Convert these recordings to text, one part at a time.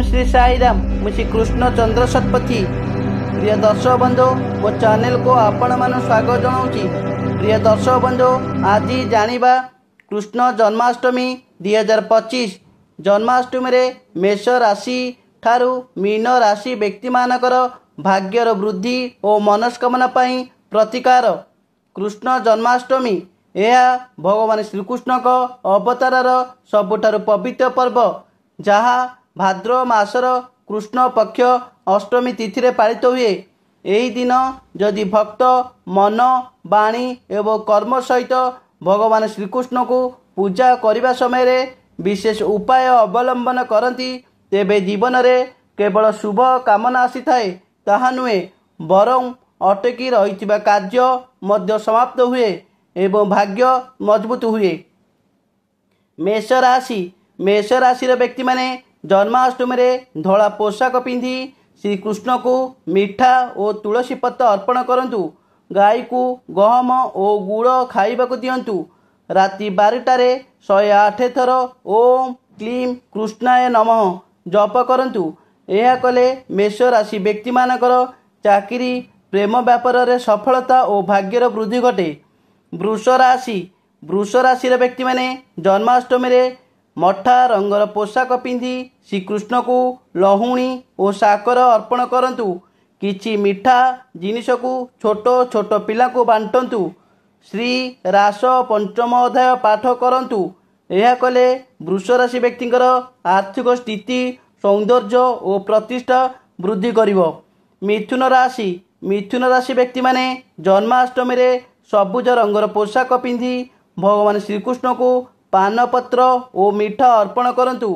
ओम श्री साईराम। मु श्री कृष्ण चंद्र शतपथी। प्रिय दर्शक बंधु, मो चैनल को आपण मान स्वागत जनाऊँगी। प्रिय दर्शक बंधु, आज जानिबा कृष्ण जन्माष्टमी 2025। जन्माष्टमी रे मेष राशि ठारू मीन राशि व्यक्ति मानकर भाग्यर वृद्धि और मनस्कामना पाई प्रतिकार। कृष्ण जन्माष्टमी यह भगवान श्रीकृष्ण को अवतार सबुठारु पवित्र पर्व, जहाँ भाद्र मासर कृष्ण पक्ष अष्टमी तिथि रे पालित हुए। यही दिन जदि भक्त मन वाणी एवं कर्म सहित भगवान श्रीकृष्ण को पूजा करने समय रे विशेष उपाय अवलंबन करती, तेबे जीवन रे केवल शुभ कामना आसी थाए ताहा नुहे, बरं अटकी रही कार्य मध्य समाप्त हुए एवं भाग्य मजबूत हुए। मेष राशि व्यक्ति माने जन्माष्टमी रे धला पोशाक पिंधि श्रीकृष्ण को मिठा और तुलसी पत्र अर्पण करंतु। गाई को गहम और गुड़ खाइबाकु दियंतु। राति 12टारे 108 थर ओम क्लीम कृष्णाय नमः जप करंतु। यह कले मेष राशि व्यक्ति मानकर चाकरी प्रेम व्यापार रे सफलता और भाग्यर वृद्धि घटे। वृष राशि व्यक्ति माने जन्माष्टमी रे मठा रंगर पोशाक पिंधि श्रीकृष्ण को लहुणी और साकर अर्पण करंतु। किछि मिठा जिनिस को छोट छोट पिला को बांटंतु। श्री रास पंचम अध्याय पाठ करंतु। यह कले वृष राशि व्यक्तिंकर आर्थिक स्थिति सौंदर्य और प्रतिष्ठा वृद्धि करिवो। मिथुन राशि व्यक्ति माने जन्माष्टमी रे सबुज रंगर पोशाक पिंधि भगवान श्रीकृष्ण को पानपत्र और मिठा अर्पण करंतु।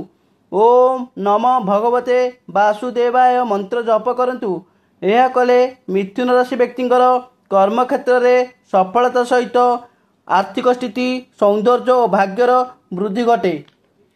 ओम नमः भगवते वासुदेवाय मंत्र जप करंतु। यह कले मिथुन राशि व्यक्तिंकर कर्म क्षेत्र में सफलता सहित आर्थिक स्थिति सौंदर्य और भाग्यर वृद्धि घटे।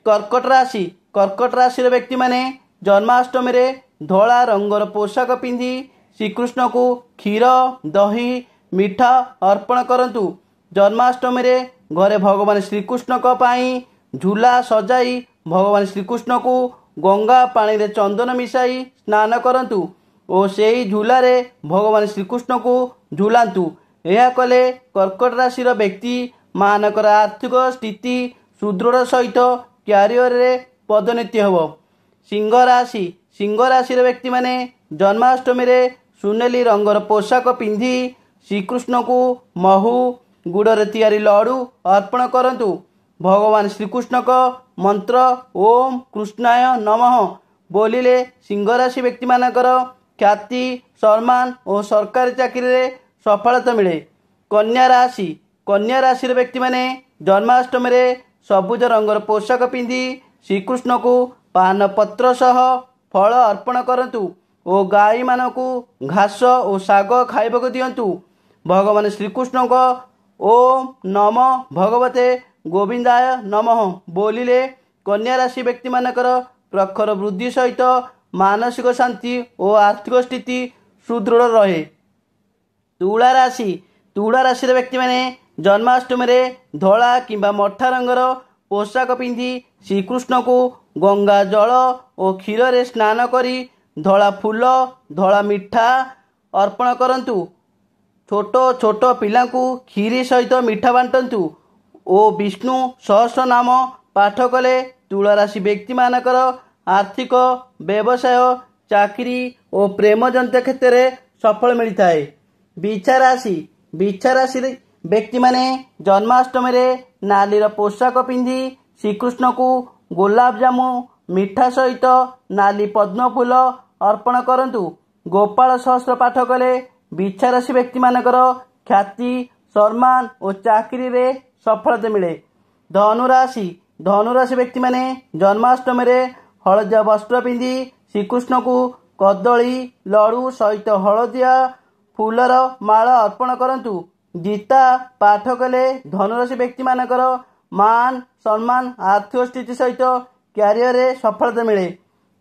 कर्कट राशि व्यक्ति माने जन्माष्टमी रे धला रंगर पोशाक पिंधि श्रीकृष्ण को क्षीर दही मिठा अर्पण करंतु। जन्माष्टमी रे घरे भगवान श्रीकृष्ण को पाई झूला सजाई भगवान श्रीकृष्ण को गंगा पानी रे चंदन मिसाई स्नान करंतु और सेही झूला रे भगवान श्रीकृष्ण को झूलांतु। यह कले कर्कट राशि व्यक्ति मानकर आर्थिक स्थिति सुदृढ़ सहित क्यारियर रे पदोन्नति हेबो। सिंह राशि व्यक्ति माने जन्माष्टमी रे सुनेली रंगर पोशाक पिंधि श्रीकृष्ण को महू गुड़ तैयारी लड्डू अर्पण करंतु। भगवान श्रीकृष्ण को मंत्र ओम कृष्णाय नमः बोलिले सिंह राशि व्यक्ति मानकर ख्याति सम्मान और सरकारी चाकरी रे सफलता मिले। कन्या राशि व्यक्ति माने जन्माष्टमी रे सबुज रंगर पोशाक पिंधि श्रीकृष्ण को पान पत्र सह फल अर्पण करंतु और गाई मानकु घास और शाग खाइबाकु दियंतु। भगवान श्रीकृष्ण को ओम नमः भगवते गोविंदाय नमः बोलिले कन्या राशि व्यक्ति मानकर प्रखर वृद्धि सहित मानसिक शांति और आर्थिक स्थिति सुदृढ़ रहे। तुला राशि व्यक्ति माने जन्माष्टमी रे धला किंबा मठा रंगर पोशाक पिंधि श्रीकृष्ण को गंगा जल और क्षीर रे स्नान करी धला फूल धला मिठा अर्पण करंतु। छोट छोट पिला को खीरी सहित मिठा बांटंतु और विष्णु सहस्र नाम पाठ कले तुला राशि व्यक्ति मानकर आर्थिक व्यवसाय चाकरी और प्रेम जंत क्षेत्र में सफल मिलता है। बिछा राशि व्यक्ति माने जन्माष्टमी रे नालीर पोशाक पिंधि श्रीकृष्ण को गुलाब जामु मिठा सहित नाली पद्म फूल अर्पण करंतु। गोपाल सहस्र पाठ कले बिछा राशि व्यक्ति मानकर ख्याति सम्मान और चाकरी रे सफलता मिले। धनु राशि व्यक्ति माने जन्माष्टमी रे हलदिया वस्त्र पिंधि श्रीकृष्ण को कदली लड्डू सहित हलदिया फूलर माला अर्पण करंतु। गीता पाठ कले धनुराशि व्यक्ति मानकर मान सम्मान आर्थिक स्थिति सहित क्यारियर रे सफलता मिले।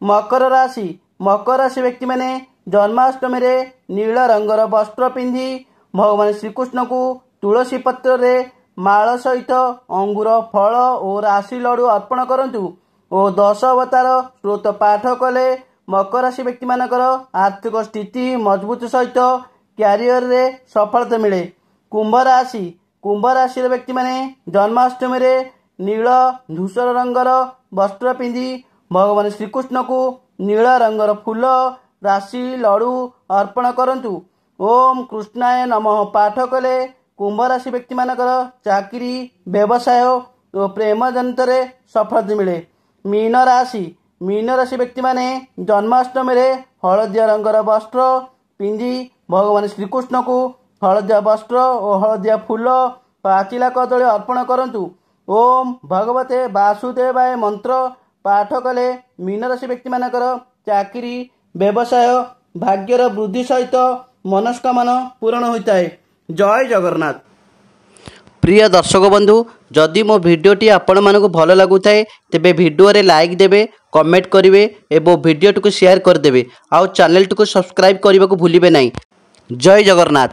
मकर राशि व्यक्ति माने जन्माष्टमी रे नील रंगर वस्त्र पिंधि भगवान श्रीकृष्ण को तुलसी पत्र रे माଳ सहित अंगूर फल और राशि लड्डू अर्पण करंतु। ଓ 10 ଅବତାର ସ୍ରୋତ ପାଠ କଲେ ମକର ରାଶି ବ୍ୟକ୍ତିମାନଙ୍କର ଆର୍ଥିକ ସ୍ଥିତି ମଜବୁତ ସହିତ କ୍ୟାରିୟରରେ ସଫଳତା ମିଳେ। କୁମ୍ଭ ରାଶିର ବ୍ୟକ୍ତିମାନେ ଜନ୍ମାଷ୍ଟମୀରେ ନୀଳ ଧୂସର ରଙ୍ଗର ବସ୍ତ୍ର ପିନ୍ଧି ଭଗବାନ ଶ୍ରୀକୃଷ୍ଣଙ୍କୁ ନୀଳ ରଙ୍ଗର ଫୁଲ ରାଶି ଲଡ଼ୁ ଅର୍ପଣ କରନ୍ତୁ। ଓମ୍ କୃଷ୍ଣାୟ ନମଃ ପାଠ କଲେ କୁମ୍ଭ ରାଶି ବ୍ୟକ୍ତିମାନଙ୍କର ଚାକିରି ବ୍ୟବସାୟ ଓ ପ୍ରେମ ଜନିତରେ ସଫଳତା ମିଳେ। ମୀନ ରାଶି ବ୍ୟକ୍ତିମାନେ ଜନ୍ମାଷ୍ଟମୀରେ ହଳଦିଆ ରଙ୍ଗର ବସ୍ତ୍ର ପିନ୍ଧି ଭଗବାନ ଶ୍ରୀକୃଷ୍ଣଙ୍କୁ ହଳଦିଆ ବସ୍ତ୍ର ଓ ହଳଦିଆ ଫୁଲ ପାଚିଲା କଦଳୀ ଅର୍ପଣ କରନ୍ତୁ। ଓମ୍ ଭଗବତେ ବାସୁଦେବାୟ ମନ୍ତ୍ର ପାଠ କଲେ ମୀନ ରାଶି ବ୍ୟକ୍ତିମାନଙ୍କର ଚାକିରି ବ୍ୟବସାୟ ଭାଗ୍ୟର ବୃଦ୍ଧି ସହିତ ମନସ୍କାମନା ପୂରଣ ହୋଇଥାଏ। ଜୟ ଜଗନ୍ନାଥ। ପ୍ରିୟ ଦର୍ଶକ ବନ୍ଧୁ, ଯଦି ମୋ ଭିଡ଼ିଓଟି ଆପଣମାନଙ୍କୁ ଭଲ ଲାଗୁଥାଏ ତେବେ ଭିଡ଼ିଓରେ ଲାଇକ୍ ଦେବେ, କମେଣ୍ଟ କରିବେ ଏବଂ ଭିଡ଼ିଓଟିକୁ ସେୟାର କରିଦେବେ। ଆଉ ଚ୍ୟାନେଲଟିକୁ ସବସ୍କ୍ରାଇବ୍ କରିବାକୁ ଭୁଲିବେ ନାହିଁ। ଜୟ ଜଗନ୍ନାଥ।